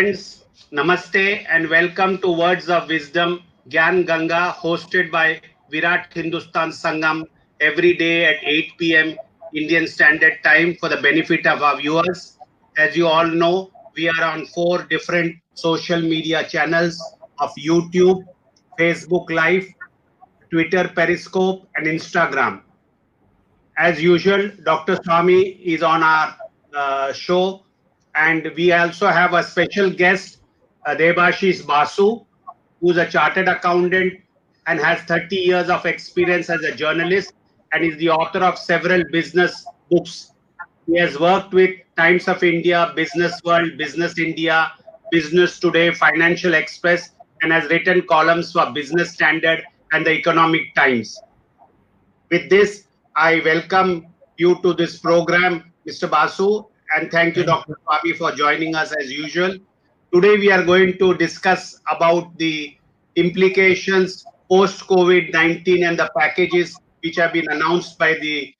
Friends, Namaste and welcome to Words of Wisdom, Gyan Ganga, hosted by Virat Hindustan Sangam every day at 8 p.m. Indian Standard Time for the benefit of our viewers. As you all know, we are on 4 different social media channels of YouTube, Facebook Live, Twitter Periscope, and Instagram. As usual, Dr. Swamy is on our show, and we also have a special guest, Debashis Basu, who's a chartered accountant and has 30 years of experience as a journalist and is the author of several business books. He has worked with Times of India, Business World, Business India, Business Today, Financial Express, and has written columns for Business Standard and the Economic Times. With this, I welcome you to this program, Mr. Basu, and thank you, Dr. Swamy, for joining us as usual. Today, we are going to discuss about the implications post-COVID-19 and the packages which have been announced by the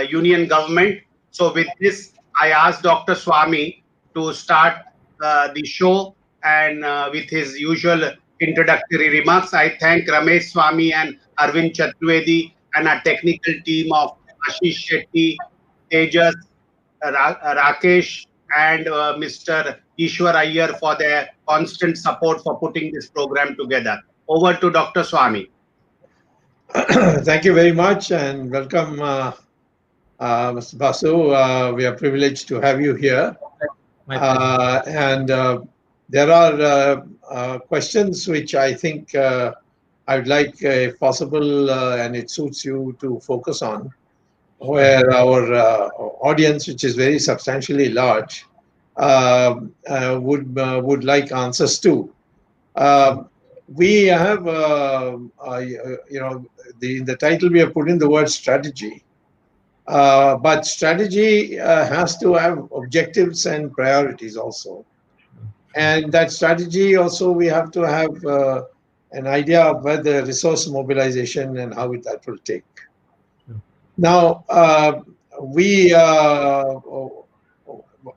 Union government. So with this, I ask Dr. Swamy to start the show and with his usual introductory remarks. I thank Ramesh Swamy and Arvind Chaturvedi and our technical team of Ashish Shetty, Tejas, Rakesh, and Mr. Ishwar Iyer for their constant support for putting this program together. Over to Dr. Swamy. Thank you very much and welcome, Mr. Basu. We are privileged to have you here. And there are questions which I think I would like, if possible, and it suits you to focus on, where our audience, which is very substantially large, would like answers to. We have, in the title we have put in the word strategy, but strategy has to have objectives and priorities also. And that strategy also we have to have an idea of where the resource mobilization and how that will take. Now,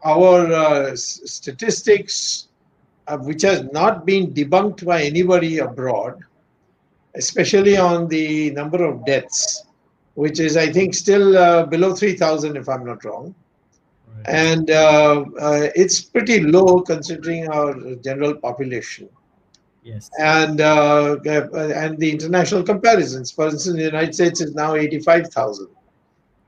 our statistics, which has not been debunked by anybody abroad, especially on the number of deaths, which is, I think, still below 3,000, if I'm not wrong. Right. And it's pretty low considering our general population. Yes. And the international comparisons, for instance, the United States is now 85,000.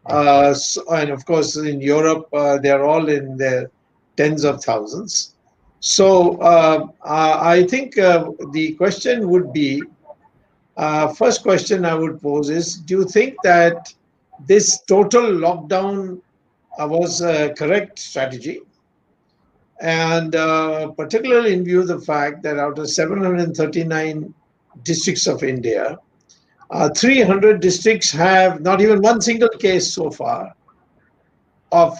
And of course, in Europe, they're all in their tens of thousands. So I think the question would be, first question I would pose is, do you think that this total lockdown was a correct strategy? And particularly in view of the fact that out of 739 districts of India, 300 districts have not even one single case so far of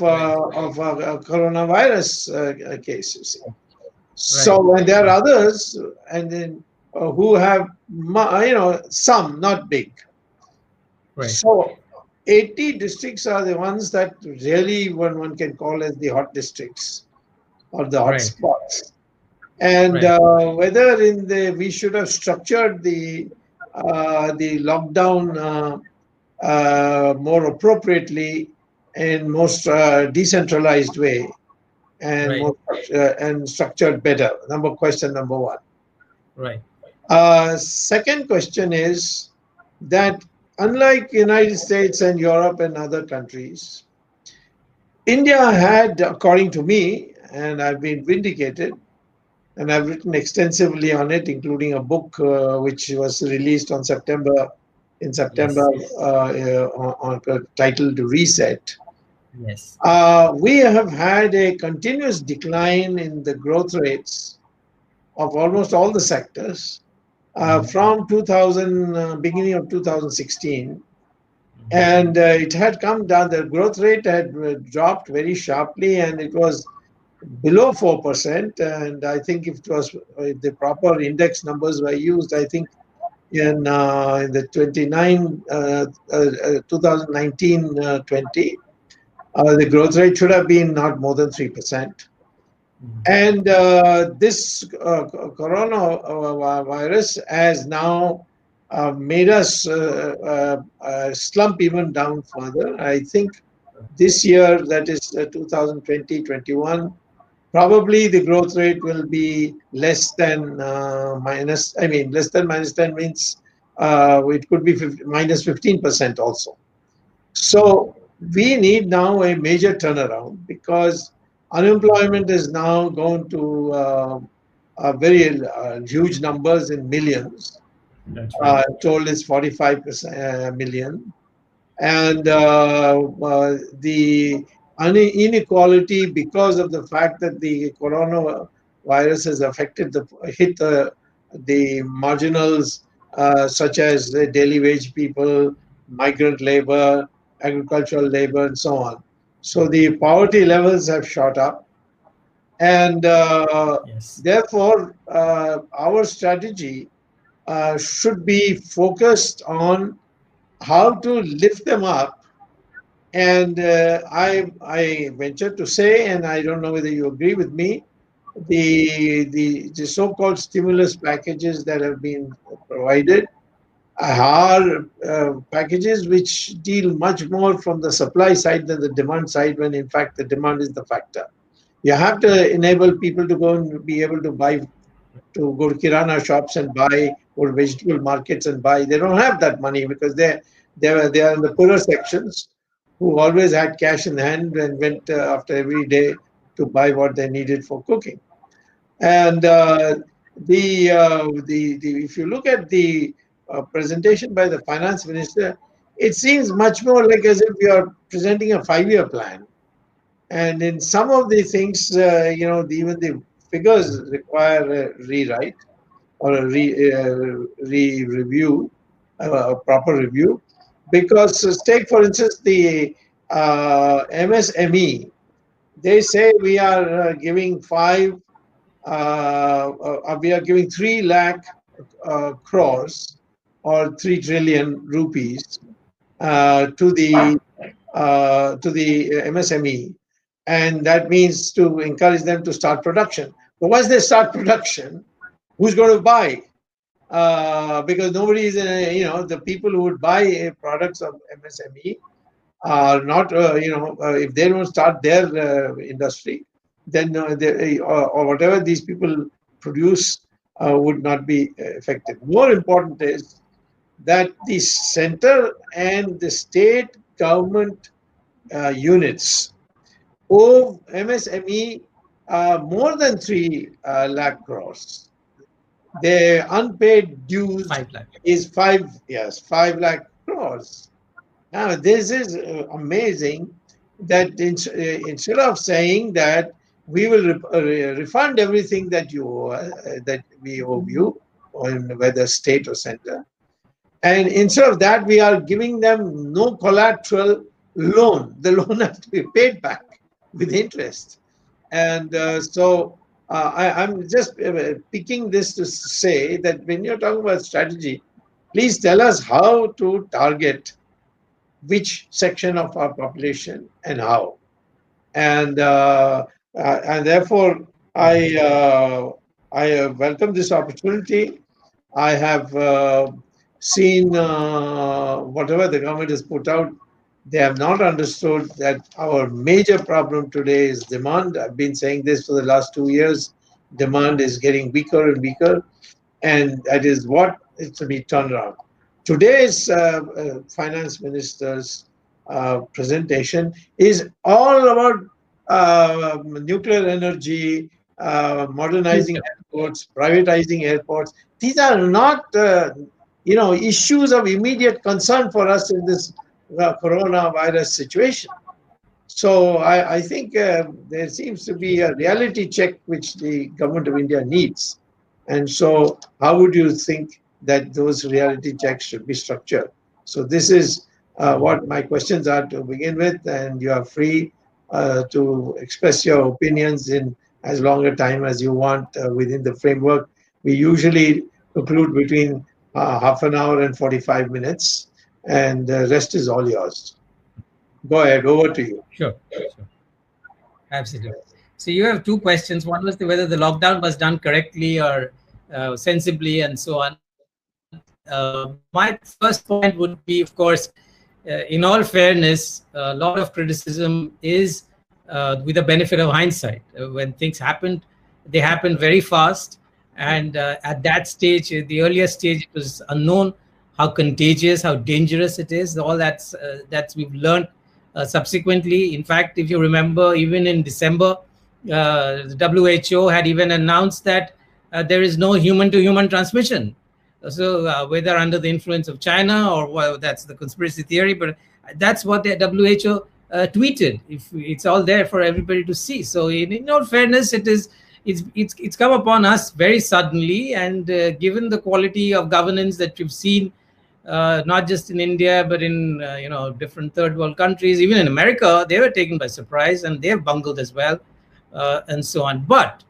coronavirus cases. Right. So, and there are others, and then who have, some, not big. Right. So, 80 districts are the ones that really one can call as the hot districts, or the hot spots, and whether we should have structured the lockdown more appropriately in most decentralized way and and structured better. Question number one. Right. Second question is that unlike United States and Europe and other countries, India had, according to me, and I've been vindicated, and I've written extensively on it, including a book which was released in September, titled Reset. Yes. We have had a continuous decline in the growth rates of almost all the sectors from beginning of 2016. And it had come down, the growth rate had dropped very sharply, and it was below 4%. And I think if the proper index numbers were used, I think in the 2019-20, the growth rate should have been not more than 3%. And this coronavirus has now made us slump even down further. I think this year, that is 2020-21, probably the growth rate will be less than less than -10 means it could be -15% also. So we need now a major turnaround because unemployment is now going to very huge numbers in millions. That's right. Told is 45% million. And the inequality, because of the fact that the coronavirus has hit the marginals, such as the daily wage people, migrant labor, agricultural labor, and so on. So the poverty levels have shot up, and Yes. therefore our strategy should be focused on how to lift them up. And I venture to say, and I don't know whether you agree with me, the so-called stimulus packages that have been provided are packages which deal much more from the supply side than the demand side, when in fact the demand is the factor. You have to enable people to go and be able to buy, to go to kirana shops and buy, or vegetable markets and buy. They don't have that money because they are in the poorer sections, who always had cash in hand and went after every day to buy what they needed for cooking. And if you look at the presentation by the finance minister, it seems much more like as if we are presenting a 5-year plan. And in some of the things, even the figures require a rewrite or a review, a proper review. Because take, for instance, the MSME. They say we are giving 3 lakh crores or 3 trillion rupees to the MSME, and that means to encourage them to start production. But once they start production, who's going to buy? Because nobody is, the people who would buy products of MSME are not, if they don't start their industry, then or whatever these people produce would not be effective. More important is that the center and the state government units owe MSME more than 3 lakh crores. The unpaid dues 5 lakh. is 5 lakh crores. Now, this is amazing that instead of saying that we will refund everything that that we owe you, whether state or center, and instead of that, we are giving them no collateral loan. The loan has to be paid back with interest. And I'm just picking this to say that when you're talking about strategy, please tell us how to target which section of our population and how. And therefore, I welcome this opportunity. I have seen whatever the government has put out. They have not understood that our major problem today is demand. I've been saying this for the last 2 years. Demand is getting weaker and weaker, and that is what is to be turned around. Today's finance minister's presentation is all about nuclear energy, modernizing airports, privatizing airports. These are not, issues of immediate concern for us in this coronavirus situation. So I think there seems to be a reality check which the government of India needs. And so how would you think that those reality checks should be structured? So this is what my questions are to begin with, and you are free to express your opinions in as long a time as you want within the framework. We usually conclude between half an hour and 45 minutes, and the rest is all yours. Go ahead, over to you. Sure. Absolutely. So you have two questions. One was whether the lockdown was done correctly or sensibly and so on. My first point would be, of course, in all fairness, a lot of criticism is with the benefit of hindsight. When things happened, they happened very fast. And at that stage, the earlier stage, it was unknown how contagious, how dangerous it is. All that's we've learned subsequently. In fact, if you remember, even in December, the WHO had even announced that there is no human-to-human transmission. So whether under the influence of China or well, that's the conspiracy theory, but that's what the WHO tweeted. If it's all there for everybody to see. So in all fairness, it's come upon us very suddenly, and given the quality of governance that we've seen, not just in India but in different third world countries, even in America, they were taken by surprise and they've bungled as well, and so on. But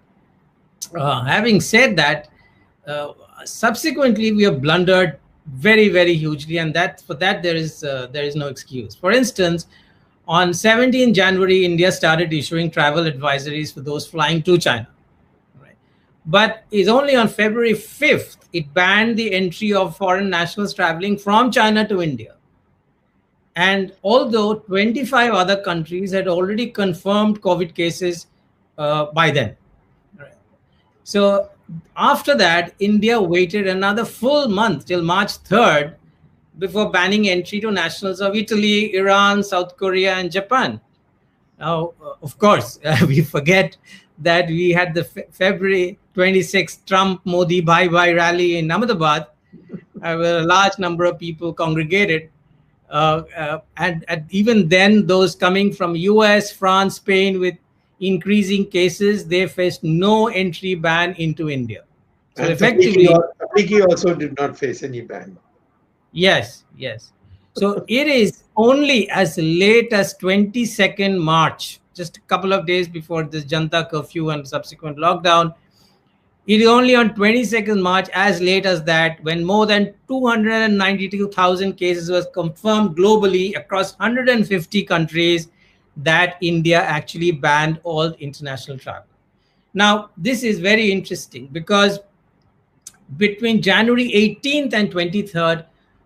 having said that, subsequently we have blundered very, very hugely, and for that there is no excuse. For instance, on 17 January, India started issuing travel advisories for those flying to China. Right? But it's only on February 5th it banned the entry of foreign nationals traveling from China to India. And although 25 other countries had already confirmed COVID cases by then. Right? So after that, India waited another full month till March 3rd before banning entry to nationals of Italy, Iran, South Korea, and Japan. Now, of course, we forget that we had the February 26th Trump-Modi bye-bye rally in Ahmedabad, where a large number of people congregated. And even then, those coming from US, France, Spain with increasing cases, they faced no entry ban into India. So and effectively, Tabiki also did not face any ban. Yes. So it is only as late as 22nd March, just a couple of days before this Janta curfew and subsequent lockdown. It is only on 22nd March, as late as that, when more than 292,000 cases was confirmed globally across 150 countries, that India actually banned all international travel. Now, this is very interesting because between January 18th and 23rd,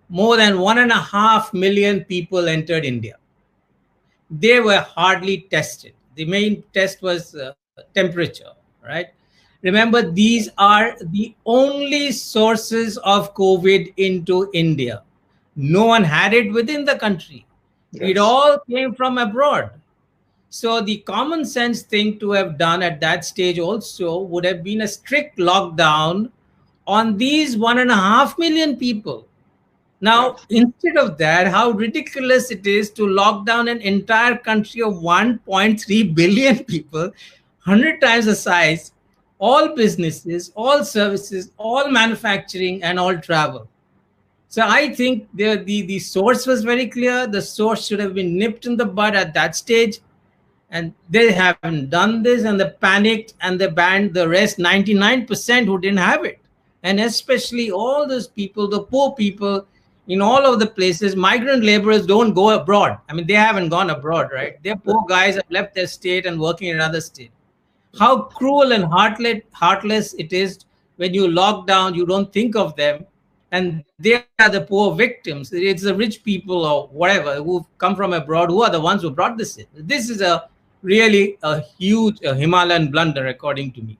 more than 1.5 million people entered India. They were hardly tested. The main test was temperature, right? Remember, these are the only sources of COVID into India. No one had it within the country. Yes. It all came from abroad. So the common sense thing to have done at that stage also would have been a strict lockdown on these 1.5 million people. Now, instead of that, how ridiculous it is to lock down an entire country of 1.3 billion people, 100 times the size, all businesses, all services, all manufacturing, and all travel. So I think the source was very clear. The source should have been nipped in the bud at that stage. And they haven't done this, and they panicked and they banned the rest, 99% who didn't have it. And especially all those people, the poor people in all of the places, migrant laborers don't go abroad. I mean, they haven't gone abroad, right? They're poor guys have left their state and working in another state. How cruel and heartless it is when you lock down, you don't think of them. And they are the poor victims. It's the rich people or whatever who've come from abroad who are the ones who brought this in. This is really a huge Himalayan blunder, according to me.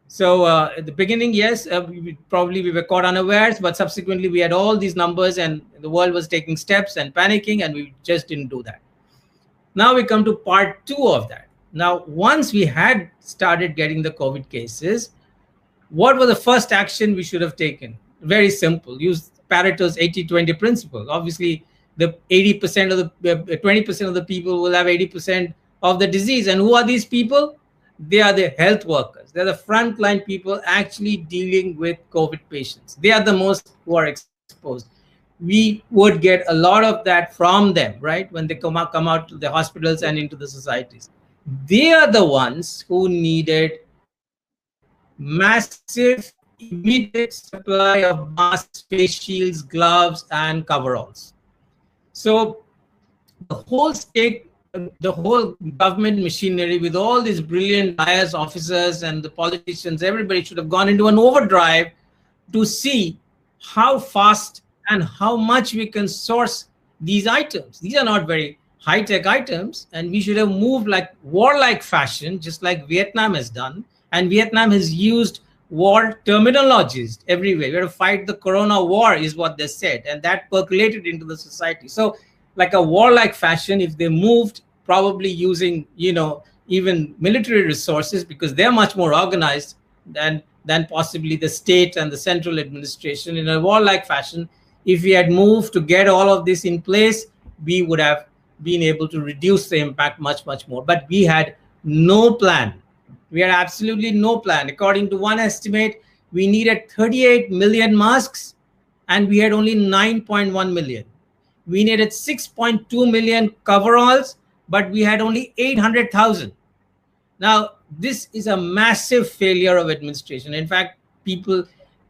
So at the beginning, yes, we were caught unawares, but subsequently we had all these numbers and the world was taking steps and panicking, and we just didn't do that. Now we come to part 2 of that. Now, once we had started getting the COVID cases, what was the first action we should have taken? Very simple. Use Pareto's 80-20 principle. Obviously, the 80% of the 20% of the people will have 80% of the disease. And who are these people? They are the health workers. They're the frontline people actually dealing with COVID patients. They are the most who are exposed. We would get a lot of that from them, right? When they come out to the hospitals and into the societies. They are the ones who needed massive, immediate supply of masks, face shields, gloves, and coveralls. So the whole state the whole government machinery with all these brilliant IAS officers and the politicians, everybody should have gone into an overdrive to see how fast and how much we can source these items. These are not very high-tech items, and we should have moved like warlike fashion, just like Vietnam has done. And Vietnam has used war terminologies everywhere. We have to fight the corona war is what they said, and that percolated into the society. So like a warlike fashion, if they moved, probably using, you know, even military resources, because they're much more organized than possibly the state and the central administration. In a warlike fashion, if we had moved to get all of this in place, we would have been able to reduce the impact much, much more. But we had no plan. We had absolutely no plan. According to one estimate, we needed 38 million masks, and we had only 9.1 million. We needed 6.2 million coveralls, but we had only 800,000. Now, this is a massive failure of administration. In fact, people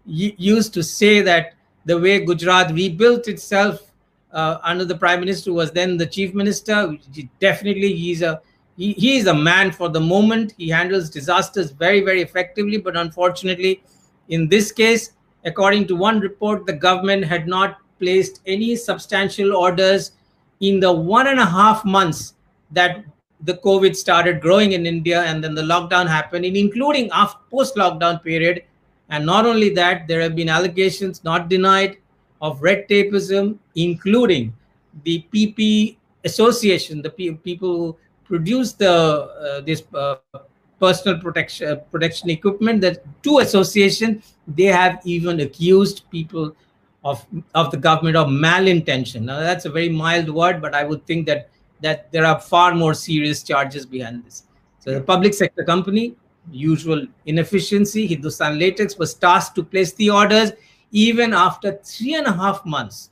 used to say that the way Gujarat rebuilt itself under the prime minister, who was then the chief minister, definitely he is a man for the moment. He handles disasters very, very effectively. But unfortunately, in this case, according to one report, the government had not placed any substantial orders in the 1.5 months that the COVID started growing in India, and then the lockdown happened, including after post-lockdown period. And not only that, there have been allegations, not denied, of red tapeism, including the PP Association, the people who produce the this personal protection equipment. That two associations, they have even accused people of the government of malintention. Now that's a very mild word, but I would think that there are far more serious charges behind this. So the public sector company, usual inefficiency, Hindustan Latex was tasked to place the orders. Even after 3.5 months,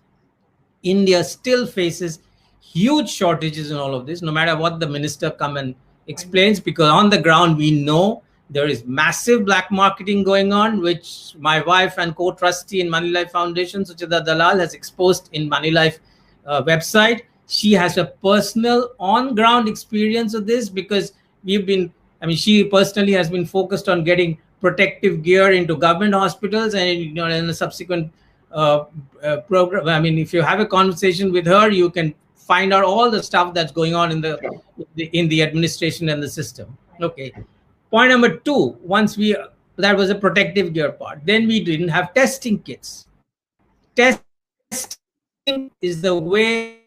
India still faces huge shortages in all of this, no matter what the minister come and explains, because on the ground, we know there is massive black marketing going on, which my wife and co-trustee in Money Life Foundation, Suchita Dalal, has exposed in Money Life website. She has a personal on-ground experience of this, because she personally has been focused on getting protective gear into government hospitals, and in a subsequent program. I mean, if you have a conversation with her, you can find out all the stuff that's going on in the administration and the system. Okay. Point number two, that was a protective gear part. Then we didn't have testing kits. Testing is the way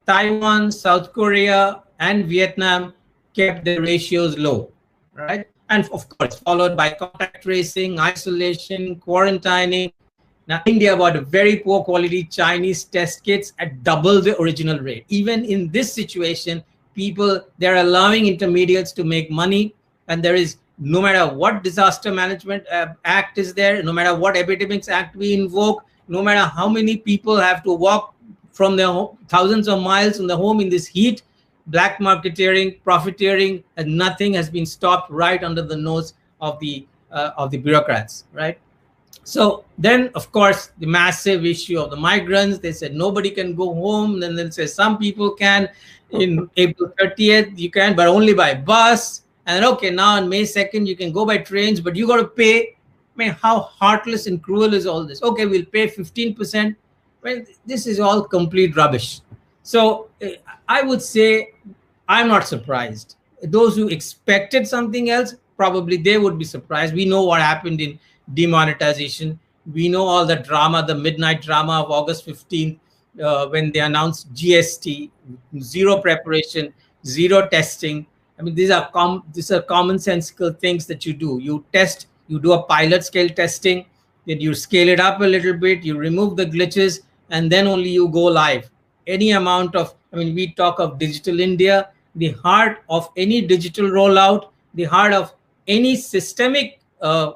Taiwan, South Korea, and Vietnam kept their ratios low, right? And of course, followed by contact tracing, isolation, quarantining. Now, India bought a very poor quality Chinese test kits at double the original rate. Even in this situation, they're allowing intermediates to make money. And there is, no matter what disaster management act is there, no matter what epidemics act we invoke, no matter how many people have to walk from their thousands of miles from the home in this heat, black marketeering, profiteering, and nothing has been stopped right under the nose of the bureaucrats, right? So then, of course, the massive issue of the migrants. They said nobody can go home. Then they'll say some people can. In April 30th, you can, but only by bus. And okay, now on May 2nd, you can go by trains, but you got to pay. I mean, how heartless and cruel is all this? Okay, we'll pay 15%. Well, this is all complete rubbish. So I would say I'm not surprised. Those who expected something else, probably they would be surprised. We know what happened in demonetization. We know all the drama, the midnight drama of August 15th, when they announced GST, zero preparation, zero testing. I mean, these are commonsensical things that you do. You test, you do a pilot scale testing, then you scale it up a little bit, you remove the glitches, and then only you go live. Any amount of, we talk of digital India, the heart of any digital rollout, the heart of any systemic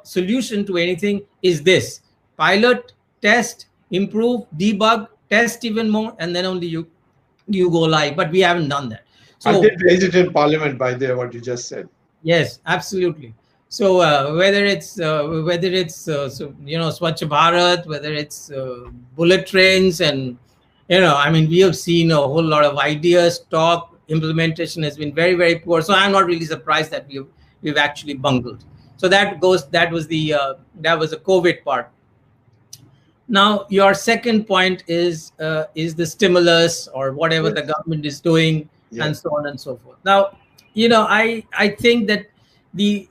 solution to anything is this: pilot, test, improve, debug, test even more, and then only you go live. But we haven't done that. So I did raise it in Parliament, by there, what you just said. Yes, absolutely. So whether it's Swachh Bharat, whether it's bullet trains, and we have seen a whole lot of ideas, talk, implementation has been very, very poor. So I'm not really surprised that we've actually bungled. So that was the COVID part. Now, your second point is the stimulus or whatever the government is doing, and so on and so forth. Now, I think that the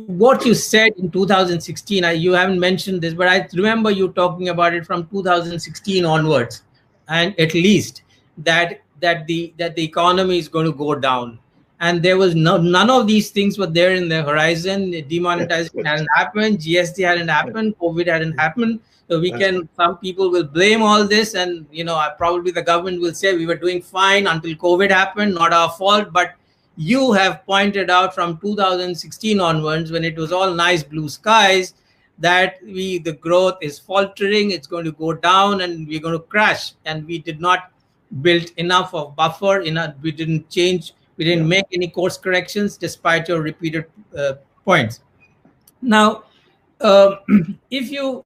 what you said in 2016, you haven't mentioned this, but I remember you talking about it from 2016 onwards, and at least that the economy is going to go down. And there was none of these things were there in the horizon. Demonetization hadn't happened, GST hadn't happened, COVID hadn't happened. So some people will blame all this, and probably the government will say we were doing fine until COVID happened, not our fault. But you have pointed out from 2016 onwards, when it was all nice blue skies, that the growth is faltering, it's going to go down, and we're going to crash. And we did not build enough of buffer. We didn't change. We didn't make any course corrections, despite your repeated points. Now, if you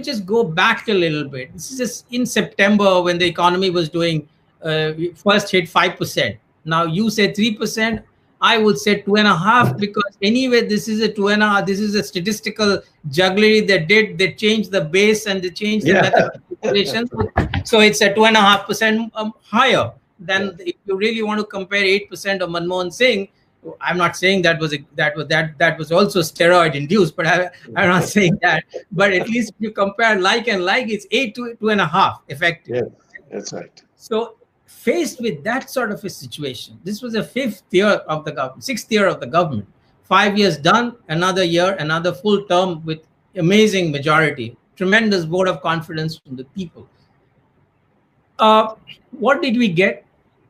just go back a little bit, this is just in September when the economy was doing first hit 5%. Now you say 3%. I would say 2.5%, because anyway, this is a 2.5%. This is a statistical jugglery they changed the base and they changed the method of calculation. So it's a 2.5% higher than if you really want to compare 8% of Manmohan Singh. I'm not saying that was also steroid induced, but I'm not saying that. But at least if you compare like and like, it's 8 to 2.5 effective. Yeah, that's right. So faced with that sort of a situation, this was the 6th year of the government. 5 years done, another year, another full term with amazing majority, tremendous vote of confidence from the people. What did we get?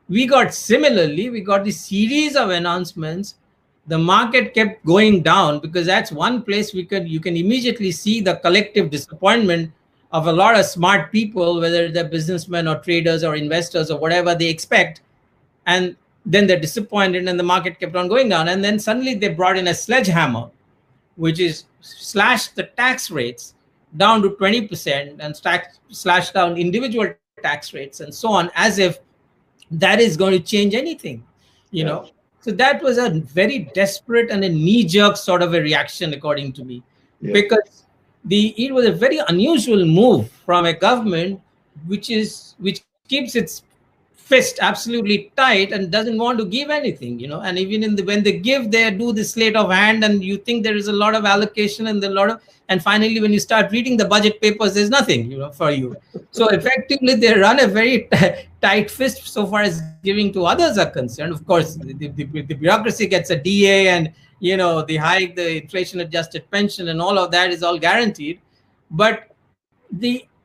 We got the series of announcements. The market kept going down, because that's one place you can immediately see the collective disappointment of a lot of smart people, whether they're businessmen or traders or investors or whatever they expect. And then they're disappointed, and the market kept on going down. And then suddenly they brought in a sledgehammer, which is slash the tax rates down to 20% and slash down individual tax rates and so on, as if that is going to change anything, So that was a very desperate and a knee-jerk sort of a reaction, according to me, because it was a very unusual move from a government which keeps its fist absolutely tight and doesn't want to give anything, And even when they give, they do the sleight of hand, and you think there is a lot of allocation and finally, when you start reading the budget papers, there's nothing, for you. So effectively, they run a very tight fist so far as giving to others are concerned. Of course, the bureaucracy gets a DA, and they hike the inflation-adjusted pension, and all of that is all guaranteed. But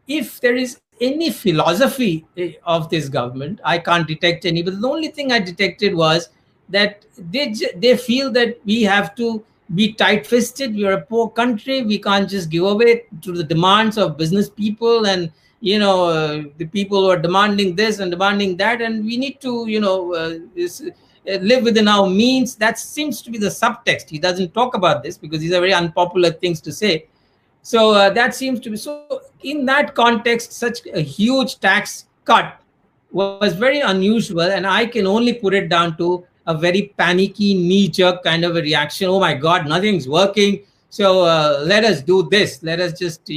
if there is any philosophy of this government, I can't detect any. But the only thing I detected was that they feel that we have to be tight-fisted. We are a poor country. We can't just give away to the demands of business people and the people who are demanding this and demanding that, and we need to live within our means. That seems to be the subtext. He doesn't talk about this because these are very unpopular things to say. So that seems to be so. In that context, such a huge tax cut was very unusual, and I can only put it down to a very panicky, knee-jerk kind of a reaction. Oh my God, nothing's working. So let us do this. Let us just,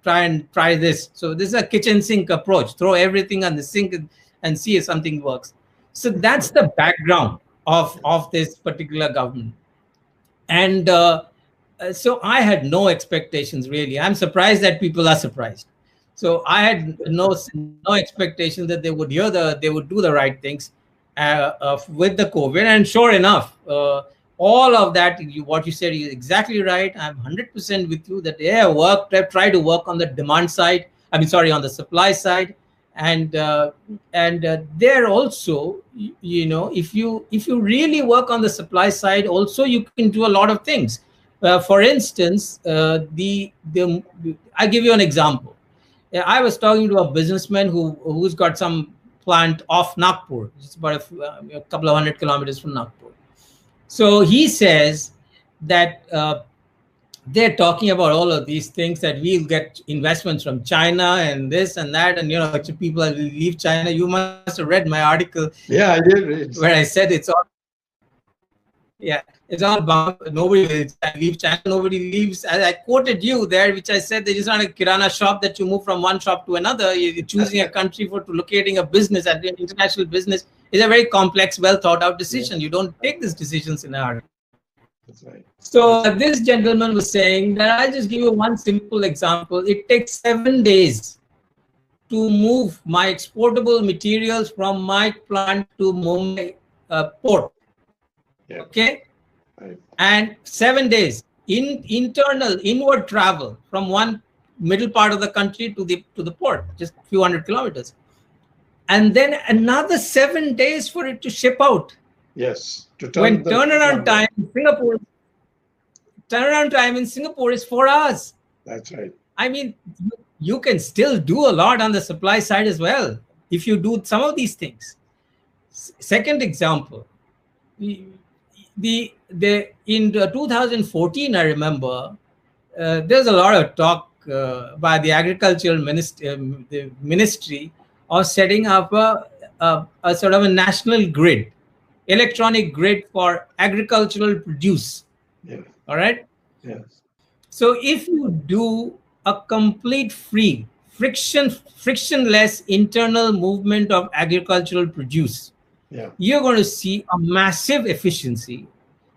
try this. So this is a kitchen sink approach. Throw everything on the sink and see if something works. So that's the background of this particular government. And so I had no expectations, really. I'm surprised that people are surprised. So I had no expectation that they would do the right things with the COVID. And sure enough, all of that, what you said is exactly right. I'm 100% with you that they try to work on the demand side. On the supply side, and there also, if you really work on the supply side, also you can do a lot of things. For instance, I give you an example. I was talking to a businessman who's got some plant off Nagpur. It's about a couple of 100 kilometers from Nagpur. So he says that they're talking about all of these things, that we'll get investments from China and this and that, and people will leave China. You must have read my article. Yeah, I did read. Where I said it's all about nobody will leave China. Nobody leaves. As I quoted you there, which I said that it's not a kirana shop that you move from one shop to another. You're choosing a country for locating a business, and an international business is a very complex, well thought out decision. You don't take these decisions in a hurry. That's right. So this gentleman was saying that I'll just give you one simple example. It takes 7 days to move my exportable materials from my plant to Mumbai port. Yeah. Okay, Right. and 7 days in inward travel from one middle part of the country to the port, just a few hundred kilometers, and then another 7 days for it to ship out. Yes. When turnaround time in Singapore is 4 hours. That's right. I mean, you can still do a lot on the supply side as well if you do some of these things. Second example, in 2014, I remember there's a lot of talk by the agricultural ministry of setting up a sort of a national grid, electronic grid for agricultural produce. Yeah. All right. Yes. So if you do a complete free, frictionless internal movement of agricultural produce, Yeah. you're going to see a massive efficiency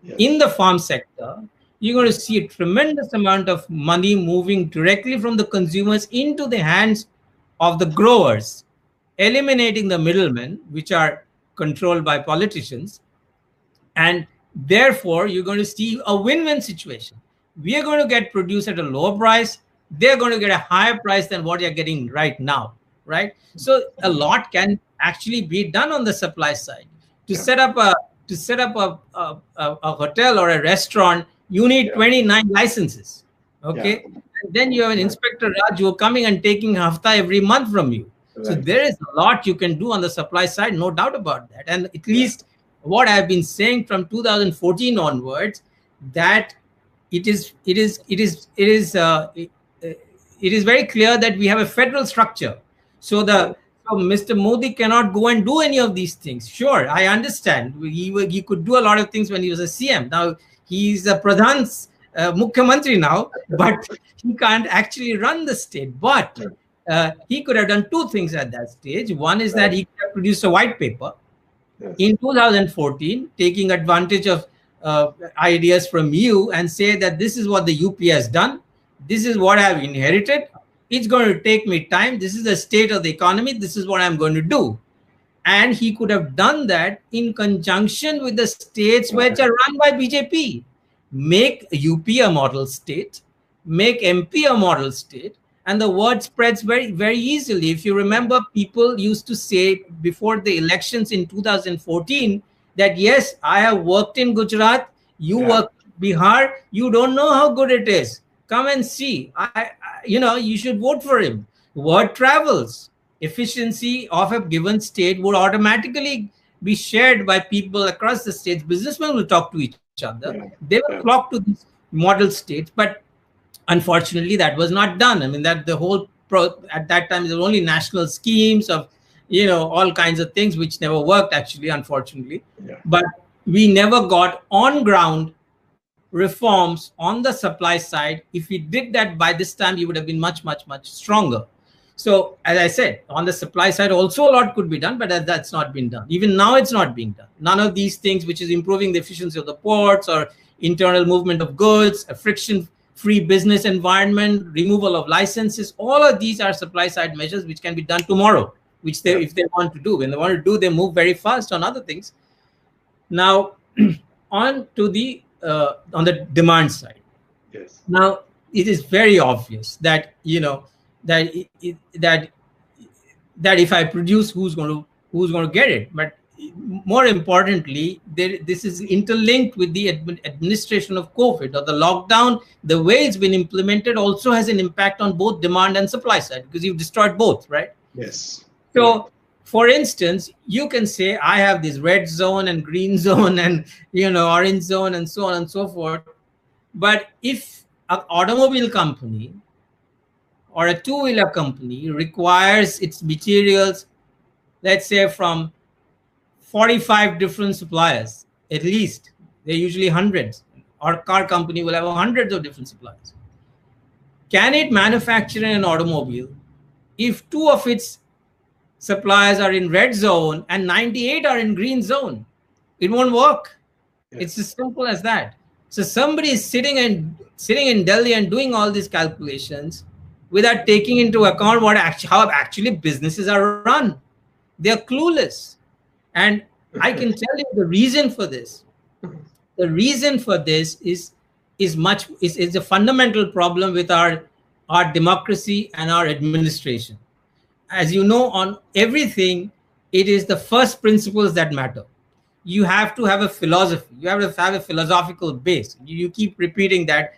Yes. in the farm sector. You're going to see a tremendous amount of money moving directly from the consumers into the hands of the growers, eliminating the middlemen, which are controlled by politicians. And therefore, you're going to see a win-win situation. We are going to get produce at a lower price. They're going to get a higher price than what you're getting right now, right? So a lot can actually be done on the supply side. To set up a hotel or a restaurant, you need 29 licenses. Okay. Yeah. And then you have an inspector Raj who are coming and taking hafta every month from you. Right. So there is a lot you can do on the supply side, no doubt about that. And at least what I've been saying from 2014 onwards, that it is very clear that we have a federal structure. So Mr. Modi cannot go and do any of these things. Sure, I understand. He could do a lot of things when he was a CM. Now he's a Pradhan's Mukhya Mantri now, but he can't actually run the state. But he could have done two things at that stage. One is that he could have produced a white paper in 2014, taking advantage of ideas from you and say that this is what the UP has done. This is what I've inherited. It's going to take me time. This is the state of the economy. This is what I'm going to do. And he could have done that in conjunction with the states which are run by BJP. Make UP a model state, make MP a model state, and the word spreads very, very easily. If you remember, people used to say before the elections in 2014 that, yes, I have worked in Gujarat, you work in Bihar, you don't know how good it is. Come and see. You should vote for him. Word travels. Efficiency of a given state would automatically be shared by people across the states. Businessmen will talk to each other. They will flock to these model states. But unfortunately, that was not done. I mean, at that time, there were only national schemes of, all kinds of things which never worked, actually, unfortunately. Yeah. But we never got on ground reforms on the supply side. If we did that by this time, you would have been much, much, much stronger. So, as I said, on the supply side, also a lot could be done, but that's not been done. Even now, it's not being done. None of these things, which is improving the efficiency of the ports or internal movement of goods, a friction-free business environment, removal of licenses, all of these are supply side measures which can be done tomorrow, which if they want to do. When they want to do, they move very fast on other things. Now, on the demand side. Yes. Now, it is very obvious that that if I produce, who's going to get it? But more importantly, this is interlinked with the administration of COVID, or the lockdown. The way it's been implemented also has an impact on both demand and supply side, because you've destroyed both, right? Yes. So, for instance, you can say I have this red zone and green zone and orange zone and so on and so forth. But if an automobile company or a two-wheeler company requires its materials, let's say, from 45 different suppliers, at least. They're usually hundreds. Our car company will have hundreds of different suppliers. Can it manufacture an automobile if two of its suppliers are in red zone and 98 are in green zone? It won't work. Yes. It's as simple as that. So somebody is sitting in Delhi and doing all these calculations without taking into account how actually businesses are run. They're clueless. And I can tell you the reason for this. The reason for this is a fundamental problem with our democracy and our administration. As you know, on everything, it is the first principles that matter. You have to have a philosophy. You have to have a philosophical base. You keep repeating that,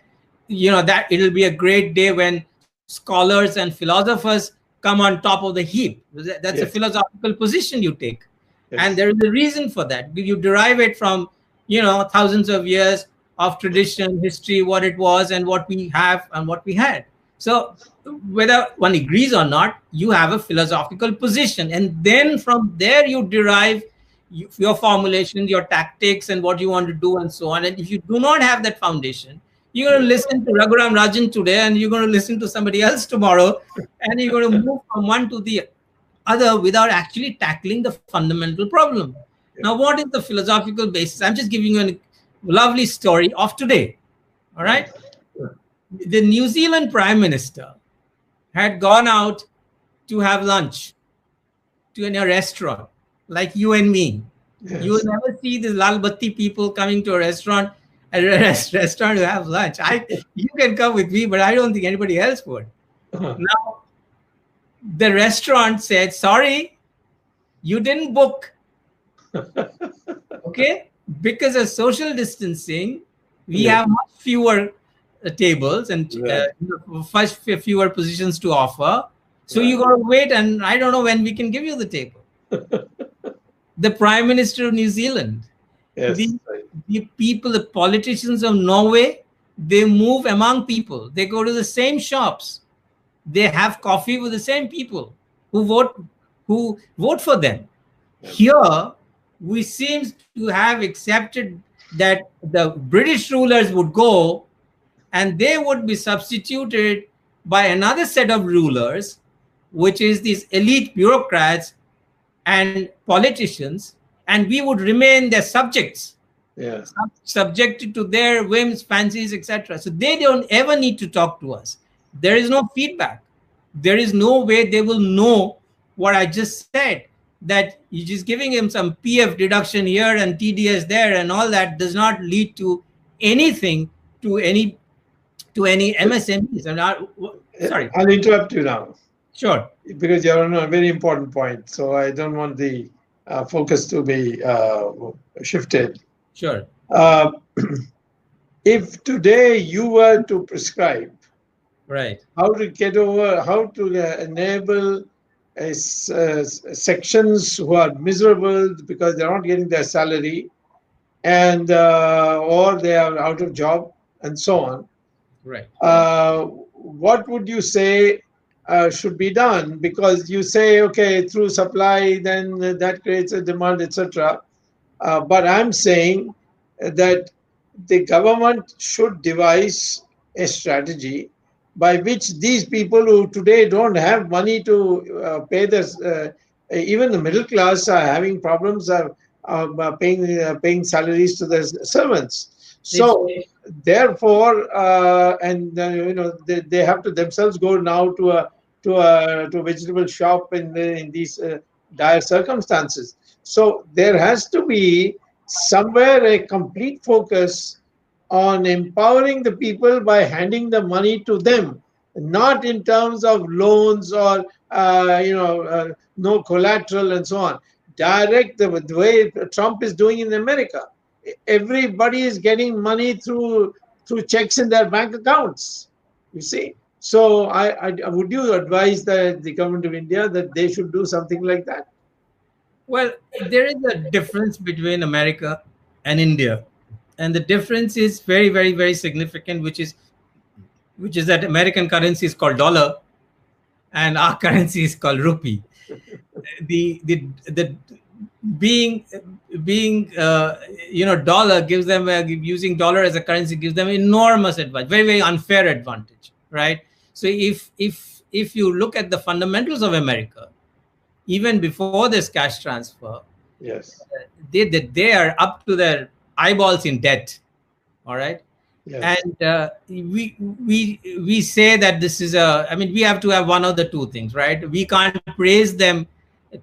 that it'll be a great day when scholars and philosophers come on top of the heap. That's Yes. a philosophical position you take. Yes. And there is a reason for that. You derive it from, thousands of years of tradition, history, what it was and what we have and what we had. So whether one agrees or not, you have a philosophical position. And then from there you derive your formulations, your tactics and what you want to do and so on. And if you do not have that foundation, you're going to listen to Raghuram Rajan today and you're going to listen to somebody else tomorrow. And you're going to move from one to the other without actually tackling the fundamental problem. Now, what is the philosophical basis? I'm just giving you a lovely story of today. All right. The New Zealand Prime Minister had gone out to have lunch in a restaurant like you and me. Yes. You will never see these Lal Batti people coming to a restaurant to have lunch. You can come with me, but I don't think anybody else would. Now, the restaurant said, sorry, you didn't book. Okay? Because of social distancing, we have much fewer tables and fewer positions to offer. So you got to wait, and I don't know when we can give you the table. The Prime Minister of New Zealand, Yes. the people, the politicians of Norway, they move among people. They go to the same shops. They have coffee with the same people who vote for them. Here, we seem to have accepted that the British rulers would go and they would be substituted by another set of rulers, which is these elite bureaucrats and politicians, and we would remain their subjects, subjected to their whims, fancies, etc. So they don't ever need to talk to us. There is no feedback. There is no way they will know what I just said, that you're just giving him some PF deduction here and TDS there, and all that does not lead to anything, to any MSMEs. Sorry. I'll interrupt you now. Sure. Because you're on a very important point. So I don't want the focus to be shifted. Sure. If today you were to prescribe how to get over, how to enable sections who are miserable because they're not getting their salary and or they are out of job and so on. What would you say should be done? Because you say, okay, through supply, then that creates a demand, etc. But I'm saying that the government should devise a strategy by which these people who today don't have money to pay this, even the middle class are having problems paying salaries to their servants. So therefore, they have to themselves go now to a vegetable shop in these dire circumstances. So there has to be somewhere a complete focus on empowering the people by handing the money to them, not in terms of loans or no collateral and so on. Direct, the way Trump is doing in America. Everybody is getting money through checks in their bank accounts. You see. So would you advise the government of India that they should do something like that? Well, there is a difference between America and India. And the difference is very, very, very significant, which is which is that American currency is called dollar and our currency is called rupee. The being dollar gives them using dollar as a currency gives them enormous advantage, very, very unfair advantage, right? So if you look at the fundamentals of America, even before this cash transfer, yes, they are up to their eyeballs in debt. All right. yes. And we say that this is we have to have one of the two things, right? We can't praise them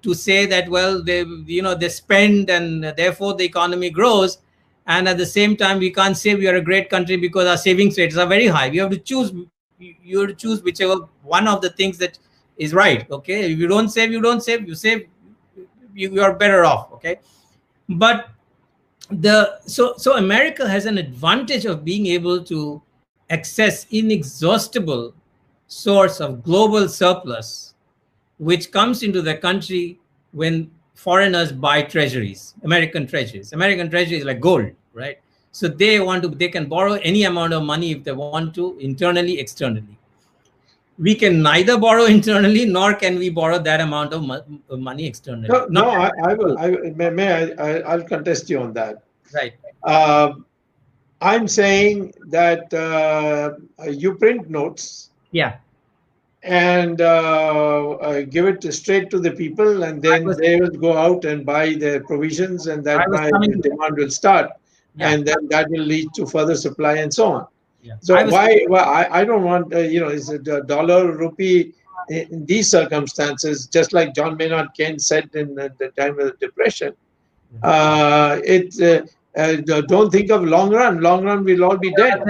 to say that, well, they spend and therefore the economy grows, and at the same time we can't say we are a great country because our savings rates are very high. You have to choose whichever one of the things that is right. Okay, if you don't save, you save, you are better off. Okay, but so America has an advantage of being able to access inexhaustible source of global surplus, which comes into the country when foreigners buy treasuries, American treasuries. American treasuries like gold, right? So they can borrow any amount of money if they want to, internally, externally. We can neither borrow internally nor can we borrow that amount of money externally. I'll contest you on that. Right. I'm saying that you print notes. Yeah. And give it straight to the people, and then they will go out and buy their provisions, and that the demand will start, and then that will lead to further supply and so on. Yeah. So I don't want is it a dollar rupee in these circumstances, just like John Maynard Keynes said in the time of the Depression. Don't think of long run. Long run, we'll all be dead.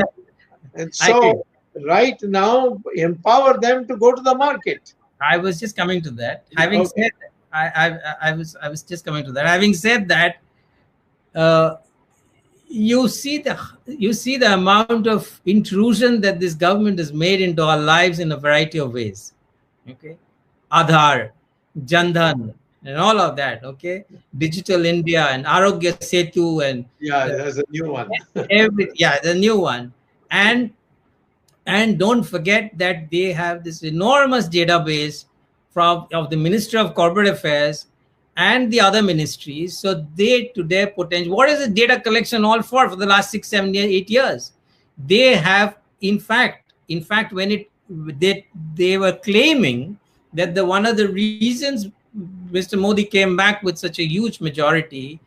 And so right now, empower them to go to the market. I was just coming to that. Having said that, I was just coming to that. Having said that, you see the amount of intrusion that this government has made into our lives in a variety of ways. Okay, Aadhaar, Jandhan, and all of that. Okay, Digital India and Arogya Setu, and there's a new one. The new one, and don't forget that they have this enormous database of the Ministry of Corporate Affairs and the other ministries. So they, to their potential, what is the data collection all for the last 6, 7, 8 years? They have, in fact, when they were claiming that one of the reasons Mr. Modi came back with such a huge majority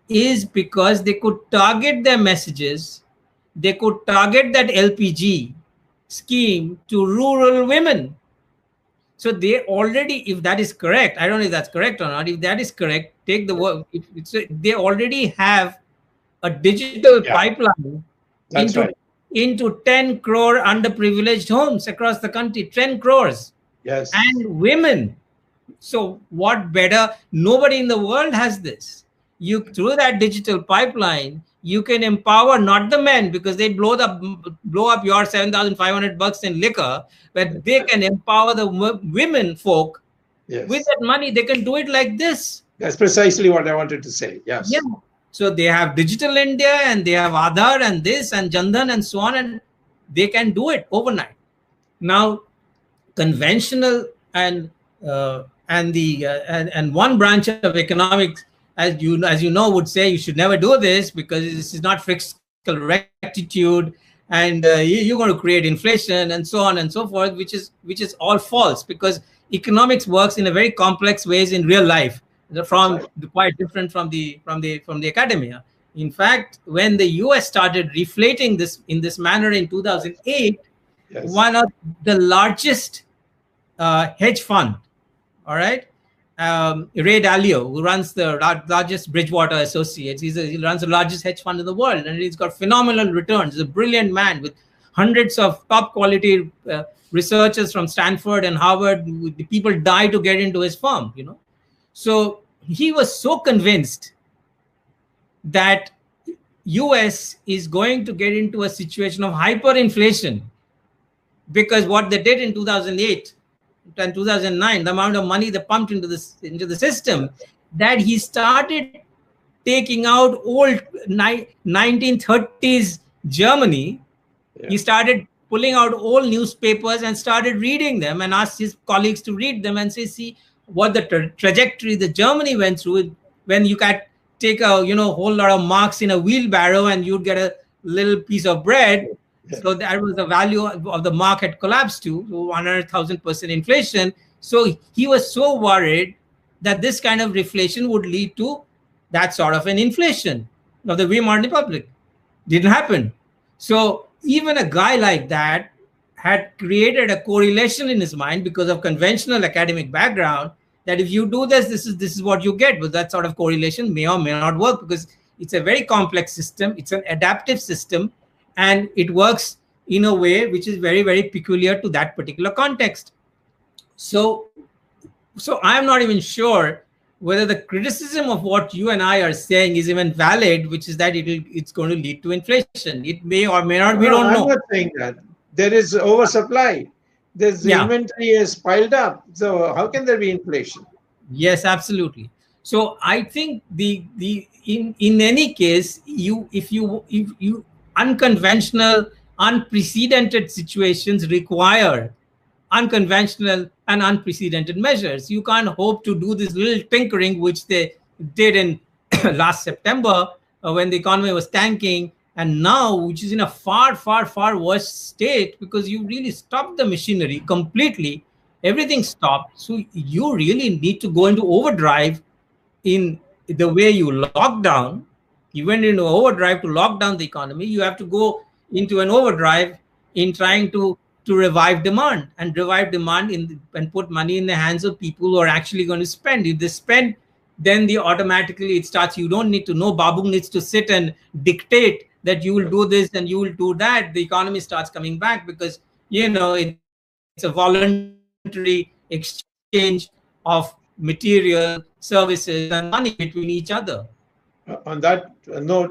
is because they could target their messages, they could target that LPG scheme to rural women. So they already, if that is correct, I don't know if that's correct or not. If that is correct, take the work. They already have a digital pipeline into 10 crore underprivileged homes across the country, 10 crores. Yes. And women. So what better? Nobody in the world has this. Through that digital pipeline, you can empower not the men, because they blow up your $7,500 in liquor, but they can empower the women folk. Yes. With that money. They can do it like this. That's precisely what I wanted to say. Yes. Yeah. So they have Digital India and they have Aadhaar and this and Jandhan and so on, and they can do it overnight. Now, conventional and one branch of economics, as you know, would say you should never do this because this is not fiscal rectitude, and you're going to create inflation and so on and so forth, which is all false, because economics works in a very complex ways in real life, quite different from the academia. In fact, when the US started reflating this in this manner in 2008, one of the largest hedge fund, all right, Ray Dalio, who runs the largest Bridgewater Associates, he runs the largest hedge fund in the world, and he's got phenomenal returns. He's a brilliant man with hundreds of top quality researchers from Stanford and Harvard. The people die to get into his firm, So he was so convinced that US is going to get into a situation of hyperinflation, because what they did in 2008 and 2009, the amount of money they pumped into the system, that he started taking out old 1930s Germany. He started pulling out old newspapers and started reading them and asked his colleagues to read them and say, see what the trajectory that Germany went through when you can take a whole lot of marks in a wheelbarrow and you'd get a little piece of bread. So that was the value of the market collapsed to 100,000% inflation. So he was so worried that this kind of reflation would lead to that sort of an inflation of the Weimar Republic. Didn't happen. So even a guy like that had created a correlation in his mind because of conventional academic background that if you do this, this is what you get. But that sort of correlation may or may not work because it's a very complex system. It's an adaptive system, and it works in a way which is very, very peculiar to that particular context. So I'm not even sure whether the criticism of what you and I are saying is even valid, which is that it's going to lead to inflation. It may or may not. We don't know. I'm not saying that. There is oversupply. There's inventory is piled up. So how can there be inflation? Yes, absolutely. So I think in any case, if unconventional, unprecedented situations require unconventional and unprecedented measures. You can't hope to do this little tinkering, which they did in last September when the economy was tanking, and now, which is in a far, far, far worse state because you really stopped the machinery completely. Everything stopped. So you really need to go into overdrive in the way you lock down. You went into overdrive to lock down the economy. You have to go into an overdrive in trying to revive demand and and put money in the hands of people who are actually going to spend. If they spend, then automatically it starts. You don't need to know. Babu needs to sit and dictate that you will do this and you will do that. The economy starts coming back because it's a voluntary exchange of material, services, and money between each other. On that note,